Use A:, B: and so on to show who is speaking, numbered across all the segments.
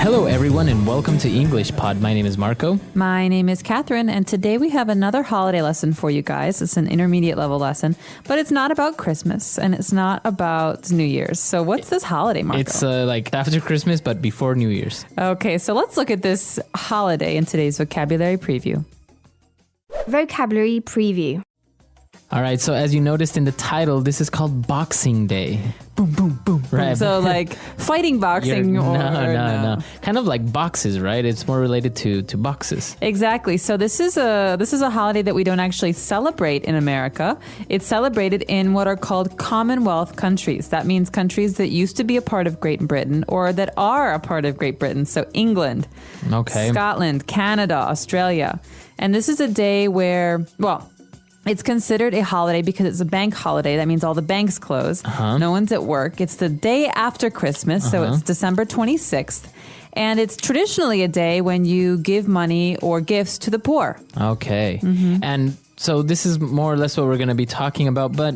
A: Hello, everyone, and welcome to English Pod. My name is Marco.
B: My name is Catherine, and today we have another holiday lesson for you guys. It's an intermediate level lesson, but it's not about Christmas, and it's not about New Year's. So what's this holiday, Marco?
A: It's like after Christmas, but before New Year's.
B: Okay, so let's look at this holiday in today's vocabulary preview.
C: Vocabulary preview.
A: All right, so as you noticed in the title, this is called Boxing Day. Boom, boom, boom. Right.
B: So like fighting boxing
A: No. Kind of like boxes, right? It's more related to boxes.
B: Exactly. So this is a holiday that we don't actually celebrate in America. It's celebrated in what are called Commonwealth countries. That means countries that used to be a part of Great Britain or that are a part of Great Britain. So England, Scotland, Canada, Australia. And this is a day where, it's considered a holiday because it's a bank holiday. That means all the banks close. No one's at work. It's the day after Christmas, so it's December 26th. And it's traditionally a day when you give money or gifts to the poor.
A: Okay. And so this is more or less what we're going to be talking about, but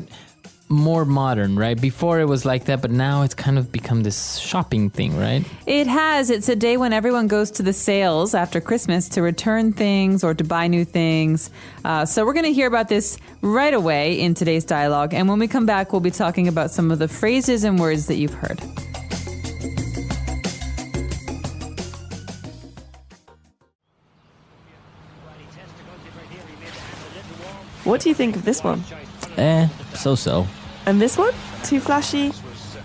A: more modern, right? Before it was like that, but now it's kind of become this shopping thing, right?
B: It has. It's a day when everyone goes to the sales after Christmas to return things or to buy new things. So we're going to hear about this right away in today's dialogue. And when we come back, we'll be talking about some of the phrases and words that you've heard.
D: What do you think of this one?
E: So-so.
D: And this one? Too flashy?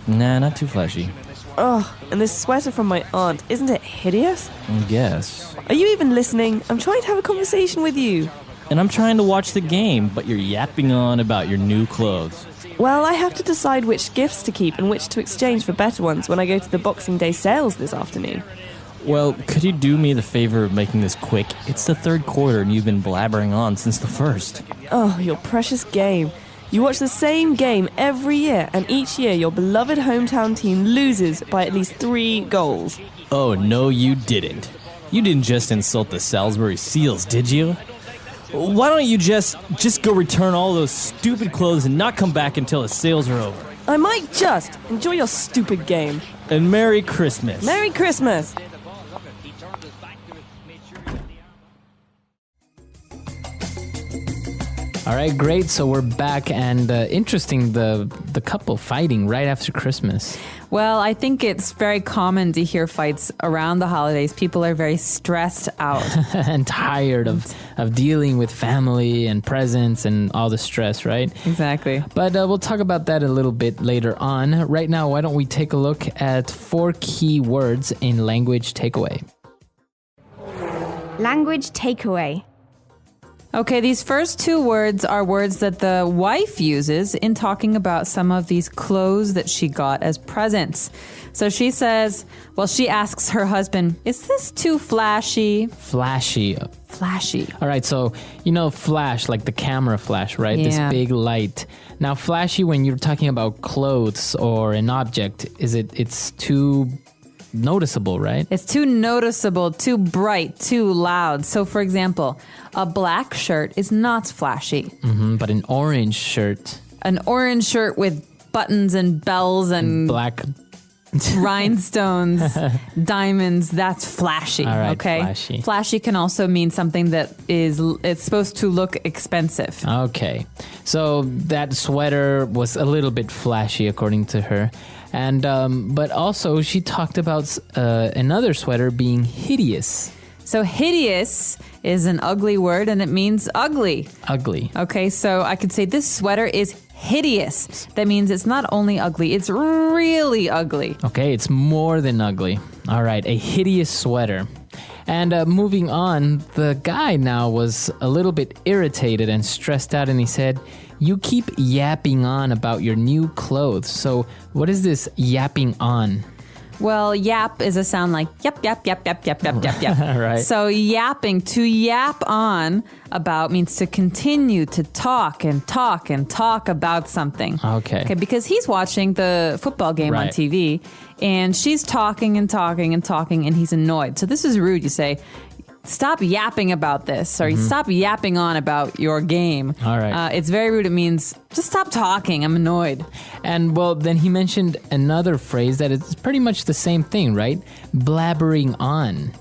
E: Nah, not too flashy.
D: Oh, and this sweater from my aunt, isn't it hideous?
E: I guess.
D: Are you even listening? I'm trying to have a conversation with you.
E: And I'm trying to watch the game, but you're yapping on about your new clothes.
D: Well, I have to decide which gifts to keep and which to exchange for better ones when I go to the Boxing Day sales this afternoon.
E: Well, could you do me the favor of making this quick? It's the third quarter and you've been blabbering on since the first.
D: Oh, your precious game. You watch the same game every year, and each year your beloved hometown team loses by at least 3 goals.
E: Oh, no, you didn't. You didn't just insult the Salisbury Seals, did you? Why don't you just go return all those stupid clothes and not come back until the sales are over?
D: I might just. Enjoy your stupid game.
E: And Merry Christmas.
D: Merry Christmas!
A: All right, great. So we're back, and interesting, the couple fighting right after Christmas.
B: Well, I think it's very common to hear fights around the holidays. People are very stressed out.
A: And tired of dealing with family and presents and all the stress, right?
B: Exactly.
A: But we'll talk about that a little bit later on. Right now, why don't we take a look at 4 key words in language takeaway.
C: Language takeaway.
B: Okay, these first 2 words are words that the wife uses in talking about some of these clothes that she got as presents. So she says, she asks her husband, is this too flashy?
A: Flashy. All right, so, flash, like the camera flash, right?
B: Yeah.
A: This big light. Now, flashy, when you're talking about clothes or an object, it's too noticeable, right?
B: It's too noticeable, too bright, too loud. So, for example, a black shirt is not flashy.
A: But an orange shirt.
B: An orange shirt with buttons and bells and
A: black
B: rhinestones, diamonds, that's flashy.
A: All right,
B: okay?
A: flashy.
B: Flashy can also mean something that it's supposed to look expensive.
A: Okay. So that sweater was a little bit flashy, according to her. And but also she talked about another sweater being hideous.
B: So hideous is an ugly word, and it means ugly.
A: Ugly.
B: Okay, so I could say this sweater is hideous. That means it's not only ugly, it's really ugly.
A: Okay, it's more than ugly. All right, a hideous sweater. And moving on, the guy now was a little bit irritated and stressed out, and he said, you keep yapping on about your new clothes. So what is this yapping on?
B: Well, yap is a sound like yap, yap, yap, yap, yap, yap, yap, yap.
A: Right.
B: So yapping, to yap on about means to continue to talk and talk and talk about something.
A: Okay.
B: Because he's watching the football game on
A: Right.
B: TV, and she's talking and talking and talking, and he's annoyed. So this is rude. You say, stop yapping about this, or stop yapping on about your game.
A: All right.
B: It's very rude. It means just stop talking. I'm annoyed.
A: And well, then he mentioned another phrase that is pretty much the same thing, right? Blabbering on.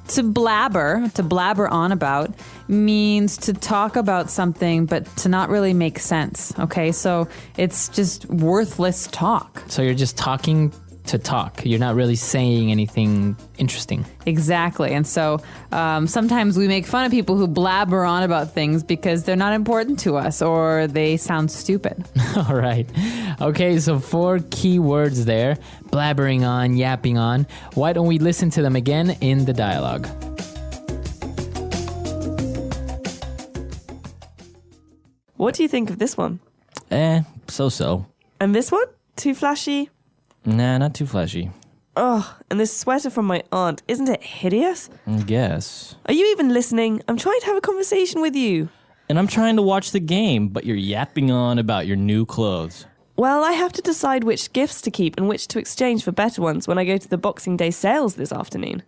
B: To blabber on about, means to talk about something but to not really make sense. Okay, so it's just worthless talk.
A: So you're just talking to talk. You're not really saying anything interesting.
B: Exactly. And so sometimes we make fun of people who blabber on about things because they're not important to us or they sound stupid.
A: All right. Okay, so 4 key words there. Blabbering on, yapping on. Why don't we listen to them again in the dialogue?
D: What do you think of this one?
E: So-so.
D: And this one? Too flashy?
E: Nah, not too flashy.
D: Oh, and this sweater from my aunt, isn't it hideous?
E: I guess.
D: Are you even listening? I'm trying to have a conversation with you.
E: And I'm trying to watch the game, but you're yapping on about your new clothes.
D: Well, I have to decide which gifts to keep and which to exchange for better ones when I go to the Boxing Day sales this afternoon.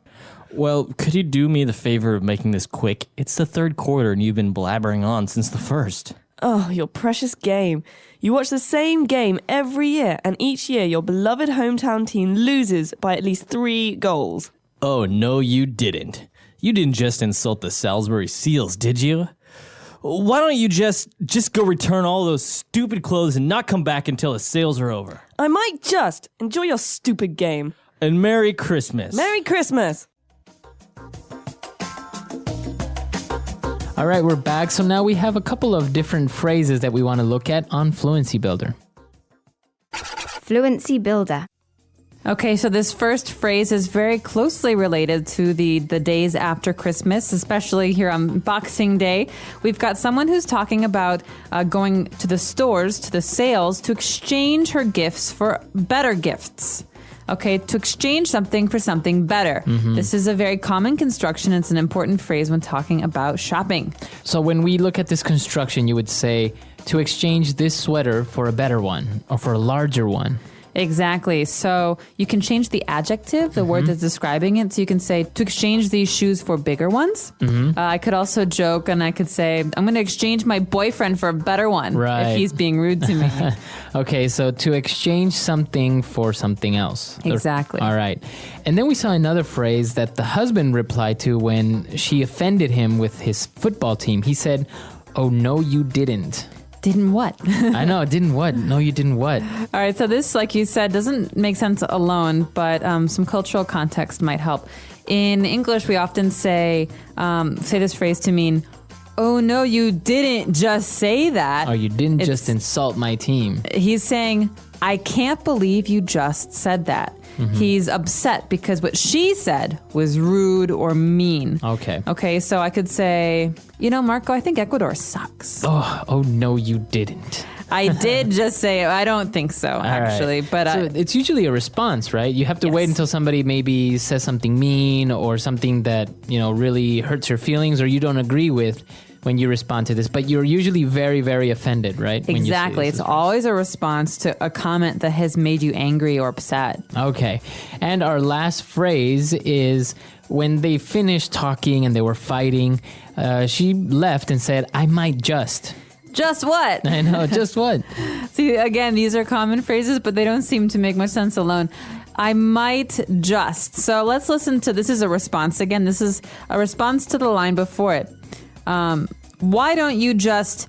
E: Well, could you do me the favor of making this quick? It's the 3rd quarter and you've been blabbering on since the 1st.
D: Oh, your precious game. You watch the same game every year, and each year your beloved hometown team loses by at least 3 goals.
E: Oh, no, you didn't. You didn't just insult the Salisbury Seals, did you? Why don't you just go return all those stupid clothes and not come back until the sales are over?
D: I might just. Enjoy your stupid game.
E: And Merry Christmas.
D: Merry Christmas.
A: All right, we're back. So now we have a couple of different phrases that we want to look at on Fluency Builder.
C: Fluency Builder.
B: Okay, so this first phrase is very closely related to the days after Christmas, especially here on Boxing Day. We've got someone who's talking about going to the stores, to the sales, to exchange her gifts for better gifts. Okay, to exchange something for something better. This is a very common construction. It's an important phrase when talking about shopping.
A: So when we look at this construction, you would say to exchange this sweater for a better one or for a larger one.
B: Exactly. So you can change the adjective, the word that's describing it. So you can say to exchange these shoes for bigger ones. I could also joke and I could say, I'm going to exchange my boyfriend for a better one if he's being rude to me.
A: Okay, so to exchange something for something else.
B: Exactly.
A: All right. And then we saw another phrase that the husband replied to when she offended him with his football team. He said, "Oh, no, you didn't."
B: Didn't what?
A: I know, didn't what? No, you didn't what?
B: All right, so this, like you said, doesn't make sense alone, but some cultural context might help. In English, we often say this phrase to mean, oh, no, you didn't just say that.
A: Or you didn't just insult my team.
B: He's saying, I can't believe you just said that. He's upset because what she said was rude or mean. Okay, so I could say, Marco, I think Ecuador sucks.
A: Oh no, you didn't.
B: I did just say, I don't think so, actually.
A: Right.
B: But
A: so it's usually a response, right? You have to wait until somebody maybe says something mean or something that, really hurts your feelings or you don't agree with when you respond to this. But you're usually very, very offended, right?
B: Exactly. It's always a response to a comment that has made you angry or upset.
A: Okay. And our last phrase is when they finished talking and they were fighting, she left and said, I might just.
B: Just what?
A: I know, just what?
B: See, again, these are common phrases, but they don't seem to make much sense alone. I might just. So let's listen to, this is a response. Again, this is a response to the line before it. Why don't you just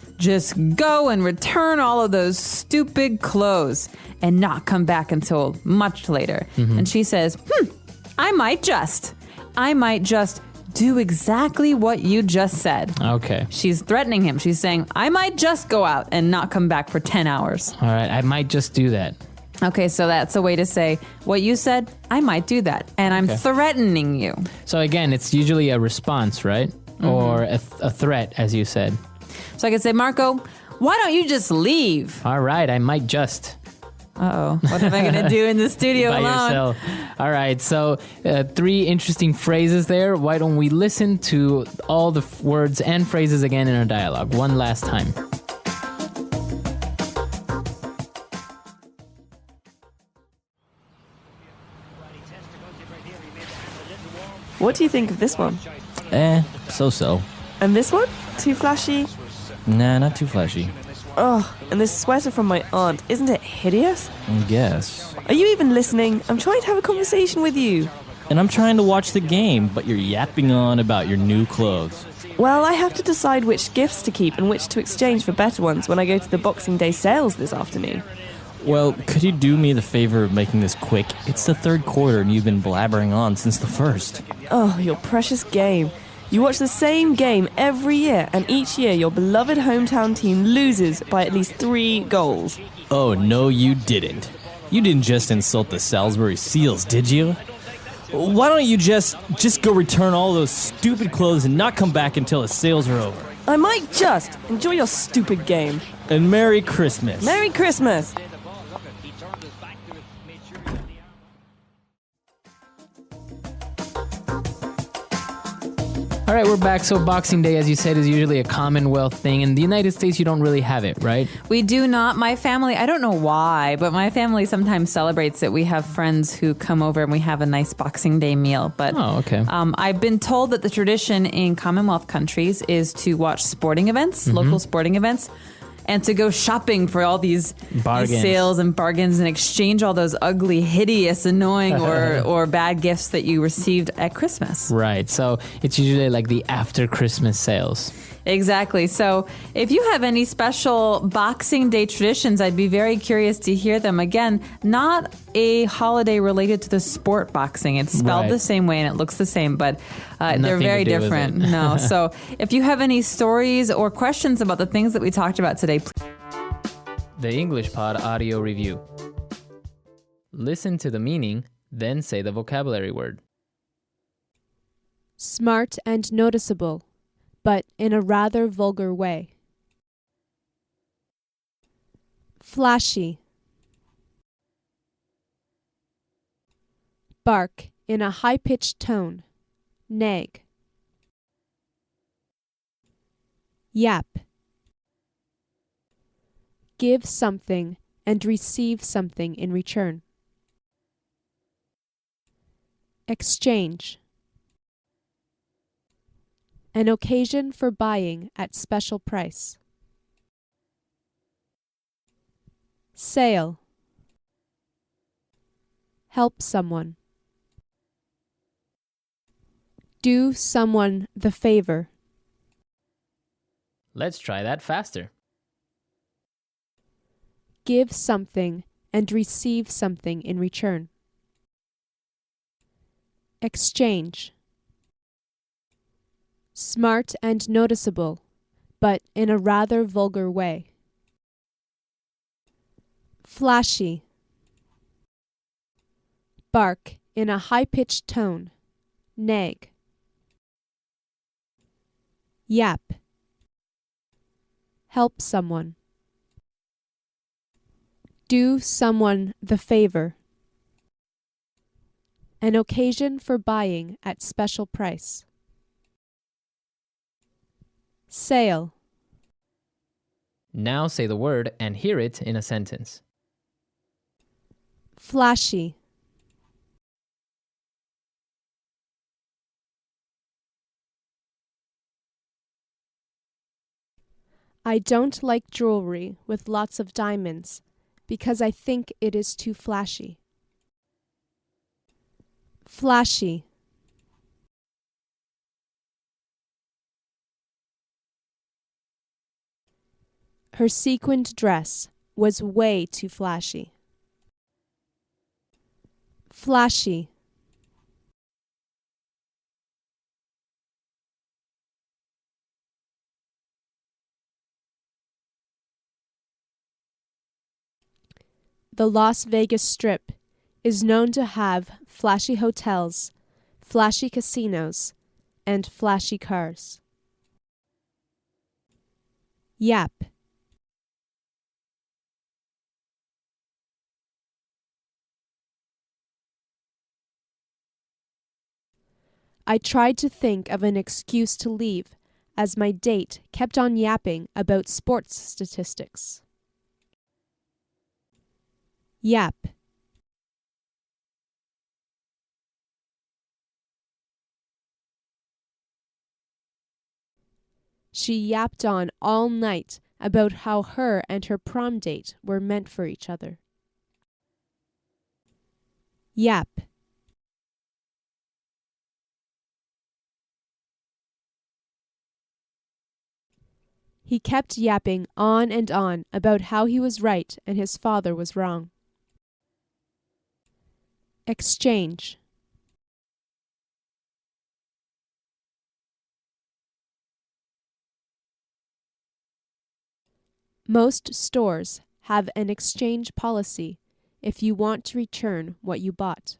B: go and return all of those stupid clothes and not come back until much later? And she says, I might just do exactly what you just said.
A: Okay.
B: She's threatening him. She's saying, I might just go out and not come back for 10 hours.
A: All right, I might just do that.
B: Okay, so that's a way to say, what you said, I might do that. And I'm threatening you.
A: So again, it's usually a response, right? Or a threat, as you said.
B: So I could say, Marco, why don't you just leave?
A: All right, I might just.
B: Uh-oh, what am I going to do in the studio
A: By
B: alone?
A: yourself. All right, so 3 interesting phrases there. Why don't we listen to all the words and phrases again in our dialogue one last time.
D: What do you think of this one?
E: So-so.
D: And this one? Too flashy?
E: Nah, not too flashy.
D: Oh, and this sweater from my aunt, isn't it hideous?
E: I guess.
D: Are you even listening? I'm trying to have a conversation with you.
E: And I'm trying to watch the game, but you're yapping on about your new clothes.
D: Well, I have to decide which gifts to keep and which to exchange for better ones when I go to the Boxing Day sales this afternoon.
E: Well, could you do me the favor of making this quick? It's the third quarter and you've been blabbering on since the first.
D: Oh, your precious game. You watch the same game every year, and each year your beloved hometown team loses by at least 3 goals.
E: Oh, no, you didn't. You didn't just insult the Salisbury Seals, did you? Why don't you just go return all those stupid clothes and not come back until the sales are over?
D: I might just enjoy your stupid game.
E: And Merry Christmas.
D: Merry Christmas!
A: All right, we're back. So Boxing Day, as you said, is usually a Commonwealth thing. In the United States, you don't really have it, right?
B: We do not. My family, I don't know why, but my family sometimes celebrates it. We have friends who come over and we have a nice Boxing Day meal. But
A: Oh, okay.
B: I've been told that the tradition in Commonwealth countries is to watch sporting events, local sporting events, and to go shopping for all these
A: Bargains.
B: sales and bargains and exchange all those ugly, hideous, annoying, or bad gifts that you received at Christmas.
A: Right. So it's usually like the after Christmas sales.
B: Exactly. So if you have any special Boxing Day traditions, I'd be very curious to hear them. Again, not a holiday related to the sport boxing. It's spelled
A: Right.
B: the same way and it looks the same, but they're
A: Nothing to
B: very
A: do with
B: different.
A: it.
B: No. So if you have any stories or questions about the things that we talked about today,
A: The English Pod Audio Review. Listen to the meaning, then say the vocabulary word.
F: Smart and noticeable, but in a rather vulgar way. Flashy. Bark in a high-pitched tone. Nag. Yap. Give something and receive something in return. Exchange. An occasion for buying at special price. Sale. Help someone. Do someone the favor.
A: Let's try that faster.
F: Give something and receive something in return. Exchange. Smart and noticeable, but in a rather vulgar way. Flashy. Bark in a high-pitched tone. Nag. Yap. Help someone. Do someone the favor. An occasion for buying at special price. Sale.
A: Now say the word and hear it in a sentence.
F: Flashy. I don't like jewelry with lots of diamonds because I think it is too flashy. Flashy. Her sequined dress was way too flashy. Flashy. The Las Vegas Strip is known to have flashy hotels, flashy casinos, and flashy cars. Yap. I tried to think of an excuse to leave, as my date kept on yapping about sports statistics. Yap. She yapped on all night about how her and her prom date were meant for each other. Yap. He kept yapping on and on about how he was right and his father was wrong. Exchange. Most stores have an exchange policy if you want to return what you bought.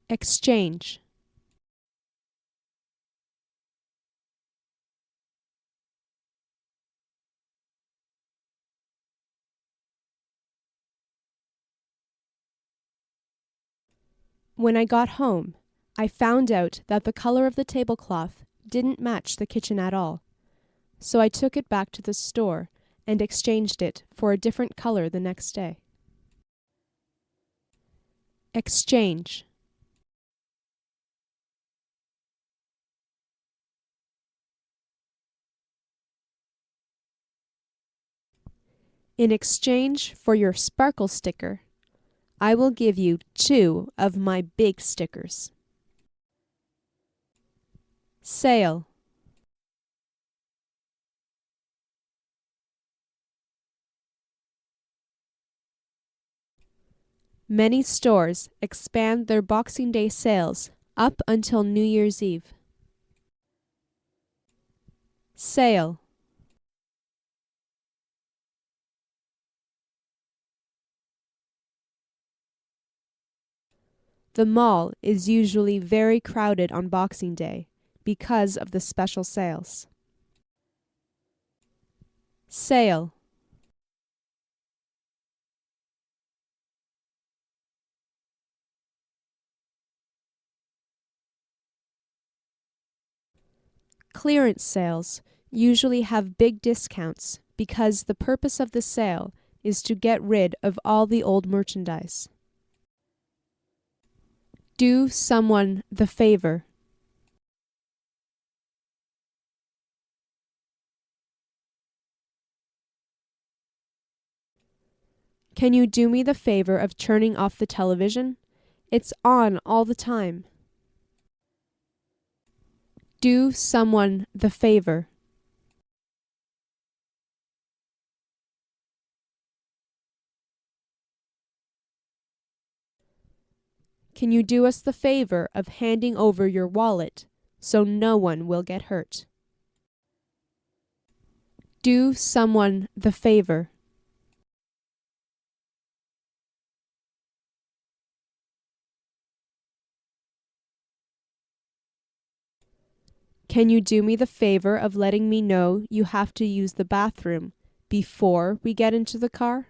F: Exchange. When I got home, I found out that the color of the tablecloth didn't match the kitchen at all, so I took it back to the store and exchanged it for a different color the next day. Exchange. In exchange for your sparkle sticker, I will give you 2 of my big stickers. Sale. Many stores expand their Boxing Day sales up until New Year's Eve. Sale. The mall is usually very crowded on Boxing Day because of the special sales. Sale. Clearance sales usually have big discounts because the purpose of the sale is to get rid of all the old merchandise. Do someone the favor. Can you do me the favor of turning off the television? It's on all the time. Do someone the favor. Can you do us the favor of handing over your wallet so no one will get hurt? Do someone the favor. Can you do me the favor of letting me know you have to use the bathroom before we get into the car?